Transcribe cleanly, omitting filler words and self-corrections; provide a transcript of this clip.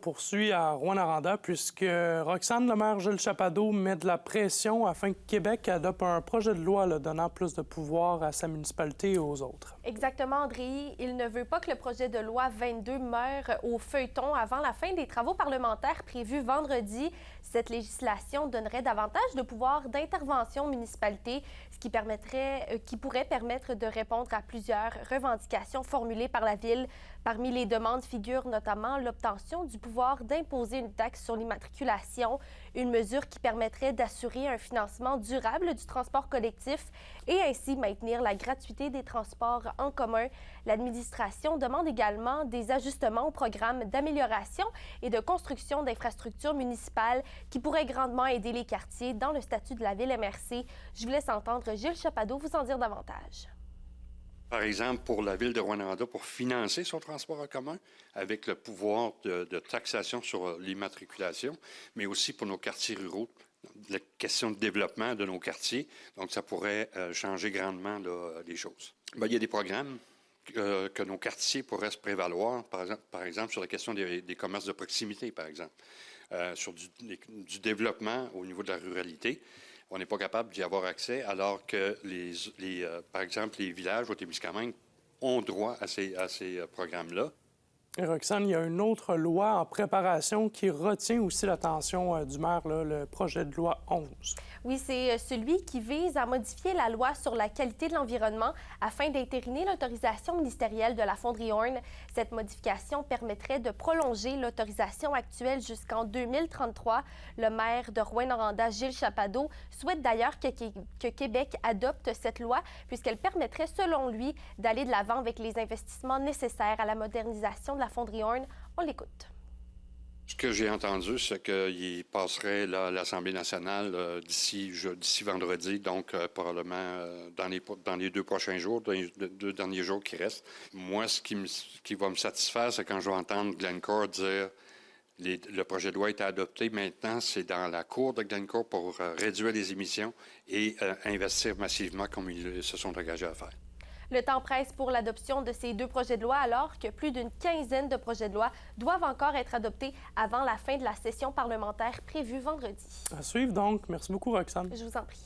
poursuit à Rouyn-Noranda puisque Roxane Lemaire, Gilles Chapado met de la pression afin que Québec adopte un projet de loi donnant plus de pouvoir à sa municipalité et aux autres. Exactement, André. Il ne veut pas que le projet de loi 22 meure au feuilleton avant la fin des travaux parlementaires prévus vendredi. Cette législation donnerait davantage de pouvoir d'intervention aux municipalités, ce qui pourrait permettre de répondre à plusieurs revendications formulées par la Ville. Parmi les demandes figure notamment l'obtention du pouvoir d'imposer une taxe sur l'immatriculation, une mesure qui permettrait d'assurer un financement durable du transport collectif et ainsi maintenir la gratuité des transports en commun. L'administration demande également des ajustements au programme d'amélioration et de construction d'infrastructures municipales qui pourraient grandement aider les quartiers dans le statut de la Ville MRC. Je vous laisse entendre Gilles Chapado vous en dire davantage. Par exemple, pour la Ville de Rouyn-Noranda, pour financer son transport en commun, avec le pouvoir de taxation sur l'immatriculation, mais aussi pour nos quartiers ruraux, la question de développement de nos quartiers. Donc, ça pourrait changer grandement les choses. Bien, il y a des programmes que nos quartiers pourraient se prévaloir, par exemple sur la question des commerces de proximité, par exemple, sur du développement au niveau de la ruralité. On n'est pas capable d'y avoir accès, alors que, par exemple, les villages au Témiscamingue ont droit à ces programmes-là. Et Roxane, il y a une autre loi en préparation qui retient aussi l'attention du maire, le projet de loi 11. Oui, c'est celui qui vise à modifier la loi sur la qualité de l'environnement afin d'entériner l'autorisation ministérielle de la fonderie Horn. Cette modification permettrait de prolonger l'autorisation actuelle jusqu'en 2033. Le maire de Rouyn-Noranda, Gilles Chapado, souhaite d'ailleurs que Québec adopte cette loi puisqu'elle permettrait, selon lui, d'aller de l'avant avec les investissements nécessaires à la modernisation de la fonderie Horn. On l'écoute. Ce que j'ai entendu, c'est qu'il passerait à l'Assemblée nationale d'ici vendredi, donc probablement dans les 2 prochains jours, dans les 2 derniers jours qui restent. Moi, ce qui va me satisfaire, c'est quand je vais entendre Glencore dire le projet de loi est adopté. Maintenant, c'est dans la cour de Glencore pour réduire les émissions et investir massivement comme ils se sont engagés à faire. Le temps presse pour l'adoption de ces 2 projets de loi alors que plus d'une quinzaine de projets de loi doivent encore être adoptés avant la fin de la session parlementaire prévue vendredi. À suivre donc. Merci beaucoup, Roxane. Je vous en prie.